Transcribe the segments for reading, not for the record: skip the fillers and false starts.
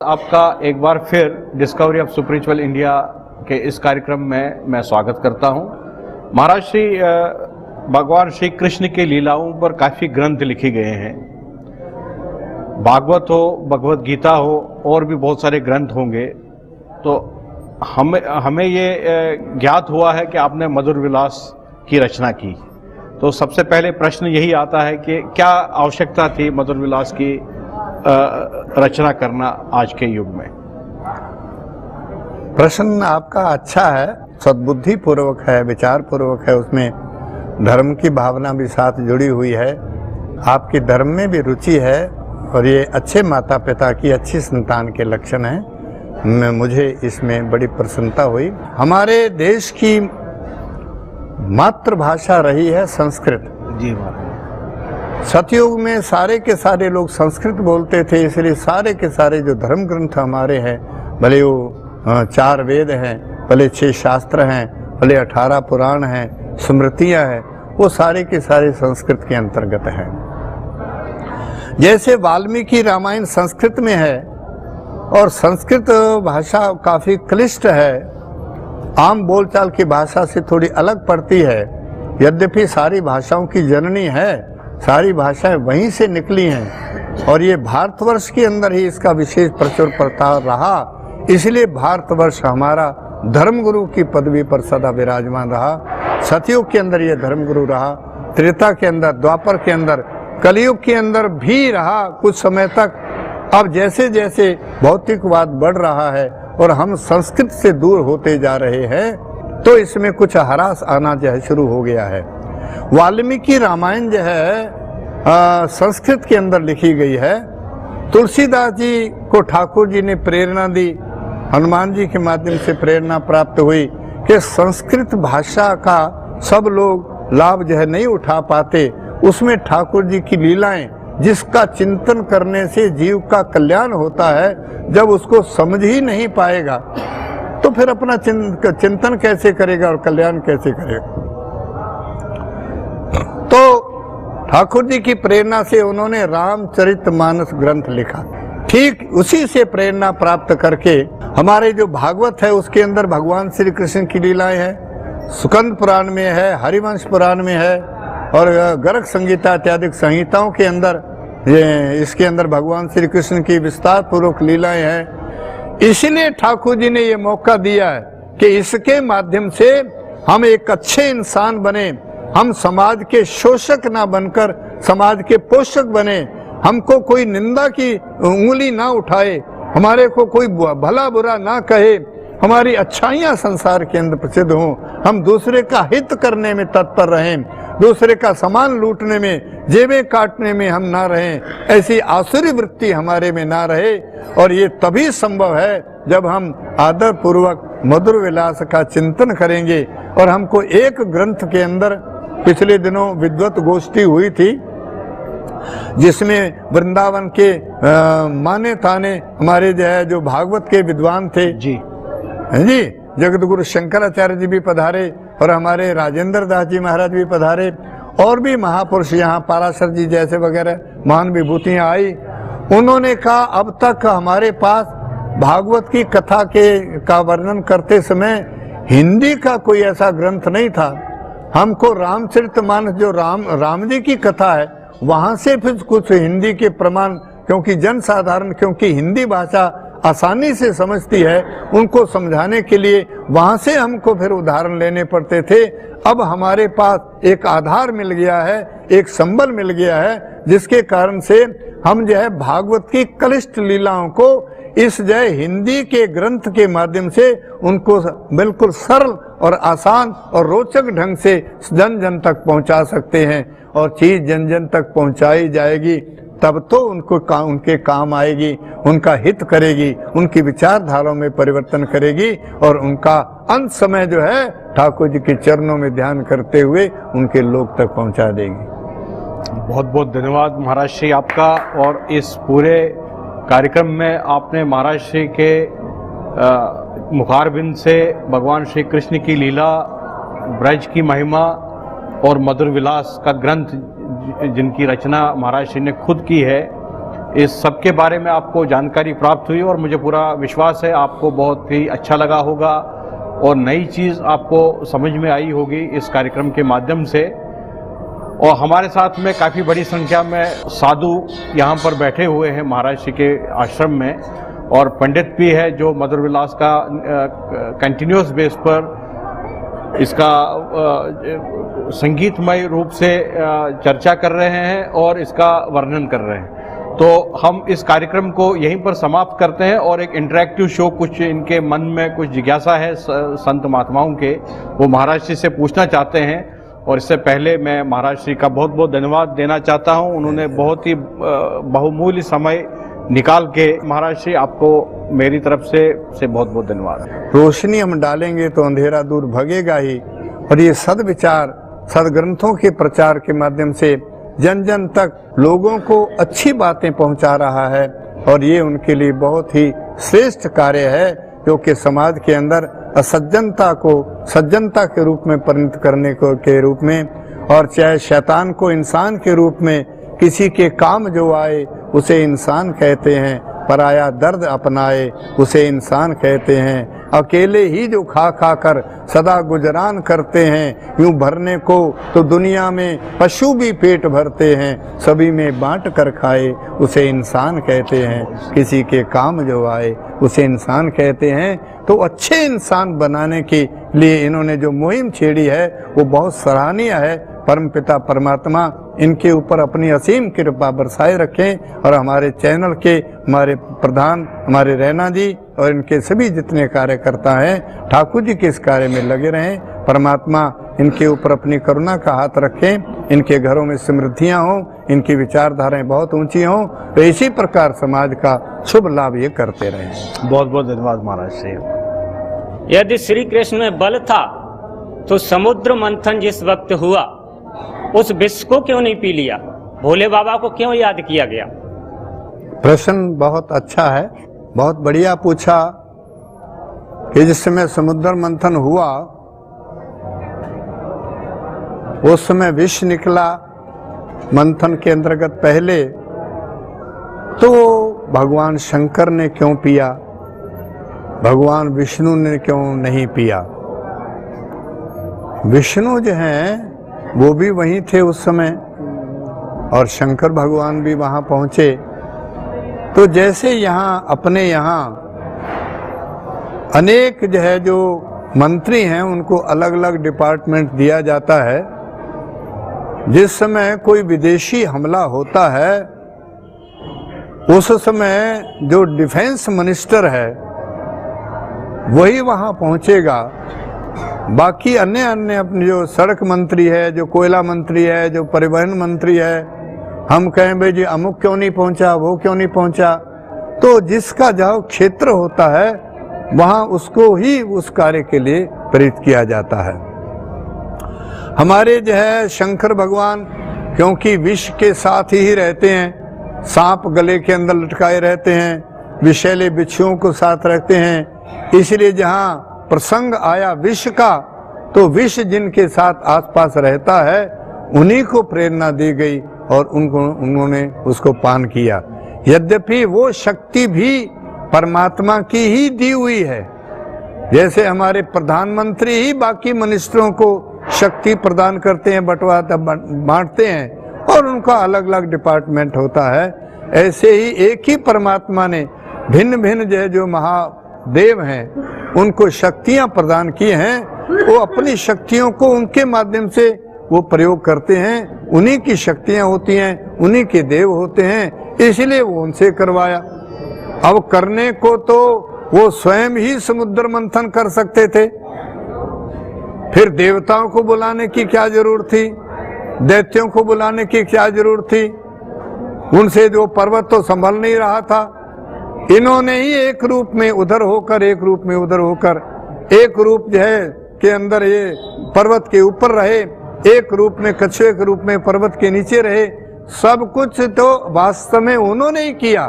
आपका एक बार फिर डिस्कवरी ऑफ स्पिरिचुअल इंडिया के इस कार्यक्रम में मैं स्वागत करता हूं। महाराज श्री भगवान श्री कृष्ण के लीलाओं पर काफ़ी ग्रंथ लिखे गए हैं। भागवत हो, भगवत गीता हो, और भी बहुत सारे ग्रंथ होंगे। तो हमें ये ज्ञात हुआ है कि आपने मधुर विलास की रचना की। तो सबसे पहले प्रश्न यही आता है कि क्या आवश्यकता थी मधुर विलास की रचना करना आज के युग में? प्रश्न आपका अच्छा है, सद्बुद्धि पूर्वक है, विचार पूर्वक है, उसमें धर्म की भावना भी साथ जुड़ी हुई है, आपकी धर्म में भी रुचि है और ये अच्छे माता पिता की अच्छी संतान के लक्षण हैं। मुझे इसमें बड़ी प्रसन्नता हुई। हमारे देश की मातृभाषा रही है संस्कृत। जी महाराज। सतयुग में सारे के सारे लोग संस्कृत बोलते थे, इसलिए सारे के सारे जो धर्म ग्रंथ हमारे हैं, भले वो 4 वेद हैं, भले 6 शास्त्र हैं, भले 18 पुराण हैं, स्मृतियां हैं, वो सारे के सारे संस्कृत के अंतर्गत हैं। जैसे वाल्मीकि रामायण संस्कृत में है और संस्कृत भाषा काफ़ी क्लिष्ट है, आम बोलचाल की भाषा से थोड़ी अलग पड़ती है। यद्यपि सारी भाषाओं की जननी है, सारी भाषाएं वहीं से निकली हैं और ये भारतवर्ष के अंदर ही इसका विशेष प्रचुर प्रचार रहा, इसलिए भारतवर्ष हमारा धर्मगुरु की पदवी पर सदा विराजमान रहा। सतयुग के अंदर ये धर्मगुरु रहा, त्रेता के अंदर, द्वापर के अंदर, कलयुग के अंदर भी रहा कुछ समय तक। अब जैसे जैसे भौतिकवाद बढ़ रहा है और हम संस्कृत से दूर होते जा रहे हैं, तो इसमें कुछ हरास आना जो है शुरू हो गया है। वाल्मीकि रामायण जो है संस्कृत के अंदर लिखी गई है। तुलसीदास जी को ठाकुर जी ने प्रेरणा दी, हनुमान जी के माध्यम से प्रेरणा प्राप्त हुई कि संस्कृत भाषा का सब लोग लाभ जो है नहीं उठा पाते, उसमें ठाकुर जी की लीलाएं, जिसका चिंतन करने से जीव का कल्याण होता है, जब उसको समझ ही नहीं पाएगा तो फिर अपना चिंतन कैसे करेगा और कल्याण कैसे करेगा। तो ठाकुर जी की प्रेरणा से उन्होंने रामचरितमानस ग्रंथ लिखा। ठीक उसी से प्रेरणा प्राप्त करके हमारे जो भागवत है उसके अंदर भगवान श्री कृष्ण की लीलाएं हैं, स्कंद पुराण में है, हरिवंश पुराण में है और गर्ग संहिता इत्यादि संहिताओं के अंदर इसके अंदर भगवान श्री कृष्ण की विस्तार पूर्वक लीलाएं हैं। इसलिए ठाकुर जी ने ये मौका दिया है कि इसके माध्यम से हम एक अच्छे इंसान बने, हम समाज के शोषक ना बनकर समाज के पोषक बने, हमको कोई निंदा की उंगली ना उठाए, हमारे को कोई भला बुरा ना कहे, हमारी अच्छाइयाँ संसार के अंदर प्रसिद्ध हों, हम दूसरे का हित करने में तत्पर रहें, दूसरे का सामान लूटने में, जेबें काटने में हम ना रहें, ऐसी आसुरी वृत्ति हमारे में ना रहे। और ये तभी संभव है जब हम आदर पूर्वक मधुर विलास का चिंतन करेंगे। और हमको एक ग्रंथ के अंदर पिछले दिनों विद्वत गोष्ठी हुई थी, जिसमें वृंदावन के माने ताने हमारे जो भागवत के विद्वान थे जी जगत गुरु शंकराचार्य जी भी पधारे और हमारे राजेंद्र दास जी महाराज भी पधारे और भी महापुरुष यहाँ पाराशर जी जैसे वगैरह महान विभूतियाँ आई। उन्होंने कहा अब तक हमारे पास भागवत की कथा का वर्णन करते समय हिंदी का कोई ऐसा ग्रंथ नहीं था। हमको रामचरितमानस जो राम जी की कथा है वहाँ से फिर कुछ हिंदी के प्रमाण, क्योंकि जनसाधारण क्योंकि हिंदी भाषा आसानी से समझती है, उनको समझाने के लिए वहाँ से हमको फिर उदाहरण लेने पड़ते थे। अब हमारे पास एक आधार मिल गया है, एक संबल मिल गया है, जिसके कारण से हम भागवत की कलिष्ट लीलाओं को इस हिंदी के ग्रंथ के माध्यम से उनको बिल्कुल सरल और आसान और रोचक ढंग से जन जन तक पहुंचा सकते हैं। और चीज जन जन तक पहुंचाई जाएगी तब तो उनके काम आएगी, उनका हित करेगी, उनकी विचारधाराओं में परिवर्तन करेगी और उनका अंत समय ठाकुर जी के चरणों में ध्यान करते हुए उनके लोक तक पहुंचा देगी। बहुत बहुत धन्यवाद महाराज श्री आपका। और इस पूरे कार्यक्रम में आपने महाराज श्री के मुखारबिंद से भगवान श्री कृष्ण की लीला, ब्रज की महिमा और मधुर विलास का ग्रंथ जिनकी रचना महाराज श्री ने खुद की है, इस सब के बारे में आपको जानकारी प्राप्त हुई और मुझे पूरा विश्वास है आपको बहुत ही अच्छा लगा होगा और नई चीज़ आपको समझ में आई होगी इस कार्यक्रम के माध्यम से। और हमारे साथ में काफ़ी बड़ी संख्या में साधु यहाँ पर बैठे हुए हैं महाराज श्री के आश्रम में, और पंडित भी है जो मधुर विलास का कंटिन्यूस बेस पर इसका संगीतमय रूप से चर्चा कर रहे हैं और इसका वर्णन कर रहे हैं। तो हम इस कार्यक्रम को यहीं पर समाप्त करते हैं और एक इंटरेक्टिव शो, कुछ इनके मन में कुछ जिज्ञासा है संत महात्माओं के, वो महाराज श्री से पूछना चाहते हैं। और इससे पहले मैं महाराज श्री का बहुत बहुत धन्यवाद देना चाहता हूं। उन्होंने बहुत ही बहुमूल्य समय निकाल के, महाराज श्री आपको मेरी तरफ से बहुत बहुत धन्यवाद। रोशनी हम डालेंगे तो अंधेरा दूर भगेगा ही, और ये सद्विचार सदग्रंथों के प्रचार के माध्यम से जन जन तक लोगों को अच्छी बातें पहुंचा रहा है, और ये उनके लिए बहुत ही श्रेष्ठ कार्य है, जो कि समाज के अंदर असज्जनता को सज्जनता के रूप में परिणत करने के रूप में, और चाहे शैतान को इंसान के रूप में, किसी के काम जो आए उसे इंसान कहते हैं, पराया दर्द अपनाए उसे इंसान कहते हैं, अकेले ही जो खा खा कर सदा गुजरान करते हैं, यूं भरने को तो दुनिया में पशु भी पेट भरते हैं, सभी में बांट कर खाए उसे इंसान कहते हैं, किसी के काम जो आए उसे इंसान कहते हैं। तो अच्छे इंसान बनाने के लिए इन्होंने जो मुहिम छेड़ी है वो बहुत सराहनीय है। परमपिता परमात्मा इनके ऊपर अपनी असीम कृपा बरसाए रखें, और हमारे चैनल के हमारे प्रधान हमारे रैना जी और इनके सभी जितने कार्यकर्ता हैं ठाकुर जी के इस कार्य में लगे रहें। परमात्मा इनके ऊपर अपनी करुणा का हाथ रखें, इनके घरों में समृद्धियां हों, इनकी विचारधाराएं बहुत ऊंची हों, तो इसी प्रकार समाज का शुभ लाभ ये करते रहें। बहुत बहुत धन्यवाद महाराज श्री। यदि श्री कृष्ण में बल था तो समुद्र मंथन जिस वक्त हुआ उस विष को क्यों नहीं पी लिया? भोले बाबा को क्यों याद किया गया? प्रश्न बहुत अच्छा है, बहुत बढ़िया पूछा कि जिस समय समुद्र मंथन हुआ उस समय विष निकला मंथन के अंतर्गत पहले, तो भगवान शंकर ने क्यों पिया, भगवान विष्णु ने क्यों नहीं पिया? विष्णु जो हैं वो भी वहीं थे उस समय, और शंकर भगवान भी वहां पहुंचे। तो जैसे यहाँ अपने यहाँ अनेक जो मंत्री हैं उनको अलग अलग डिपार्टमेंट दिया जाता है, जिस समय कोई विदेशी हमला होता है उस समय जो डिफेंस मिनिस्टर है वही वहां पहुंचेगा। बाकी अन्य अन्य अपने जो सड़क मंत्री है, जो कोयला मंत्री है, जो परिवहन मंत्री है, हम कहें भाई जी अमुक क्यों नहीं पहुंचा, वो क्यों नहीं पहुंचा, तो जिसका जहाँ क्षेत्र होता है वहां उसको ही उस कार्य के लिए प्रेरित किया जाता है। हमारे शंकर भगवान क्योंकि विष के साथ ही रहते हैं, सांप गले के अंदर लटकाए रहते हैं, विषैले बिच्छुओं को साथ रखते हैं, इसलिए जहाँ प्रसंग आया विष का तो विष जिनके साथ आसपास रहता है उन्हीं को प्रेरणा दी गई और उन्होंने उसको पान किया। यद्यपि वो शक्ति भी परमात्मा की ही दी हुई है, जैसे हमारे प्रधानमंत्री ही बाकी मिनिस्टरों को शक्ति प्रदान करते हैं, बंटवाते बांटते हैं और उनका अलग अलग डिपार्टमेंट होता है, ऐसे ही एक ही परमात्मा ने भिन्न भिन्न जो महादेव हैं उनको शक्तियां प्रदान की हैं। वो अपनी शक्तियों को उनके माध्यम से वो प्रयोग करते हैं, उन्हीं की शक्तियां होती हैं, उन्हीं के देव होते हैं, इसलिए वो उनसे करवाया। अब करने को तो वो स्वयं ही समुद्र मंथन कर सकते थे, फिर देवताओं को बुलाने की क्या जरूरत थी, दैत्यों को बुलाने की क्या जरूरत थी, उनसे जो पर्वत तो संभल नहीं रहा था। इन्होंने ही एक रूप में उधर होकर, एक रूप में उधर होकर, एक रूप के अंदर ये पर्वत के ऊपर रहे, एक रूप में कछुए के रूप में पर्वत के नीचे रहे। सब कुछ तो वास्तव में उन्होंने ही किया,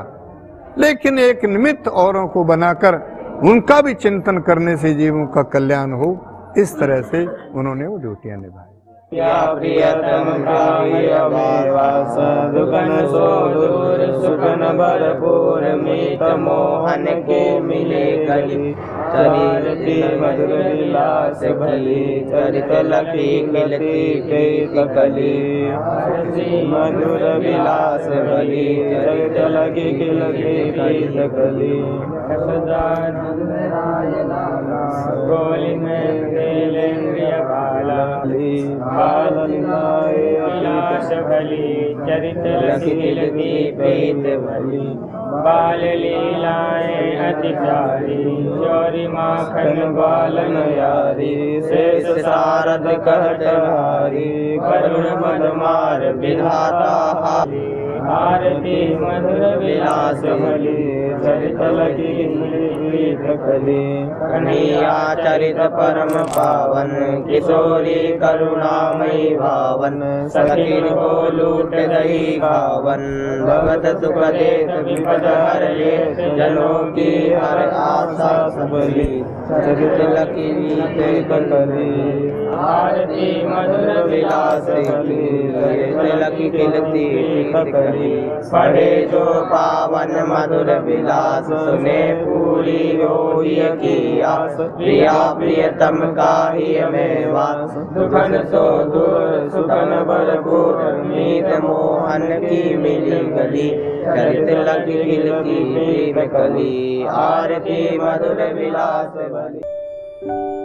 लेकिन एक निमित्त औरों को बनाकर उनका भी चिंतन करने से जीवों का कल्याण हो, इस तरह से उन्होंने वो ड्यूटियां निभाई। या प्रियतम वास दुखन सो दूर सुखन भरपूर मीत मोहन के मिले गली चरित मधुर विलास भली चरित लखी खिलती प्रीत कली मधुर विलास भली चरित लखी खिलती प्रीत कली गोली में खेलेंगे बाला विलास भली चरित लखी प्रीत भली बाल लीलाएं अतिचारी चोरी माखन बालन यारी शेष सारद कहटहारी करुण मदमार विधाता आरती मधुर विलास भली चरित लखी प्रीत कली कन्हैया चरित परम पावन किशोरी करुणामयी भावन सखीन को लूट गई भावन भगत सुख देख विपद हर ले जनों की हर आशा सबली चरित लखी प्रीत कली आरती मधुर विलास भली चरित लखी खिलती कली पढ़े जो पावन मधुर विलास सुने पूरी होई की आस प्रिया प्रियतम का ही में वास दुखन सो दूर सुखन भरपूर मीत मोहन की मिली गली चरित लखी खिलती प्रीत कली आरती मधुर विलास भली।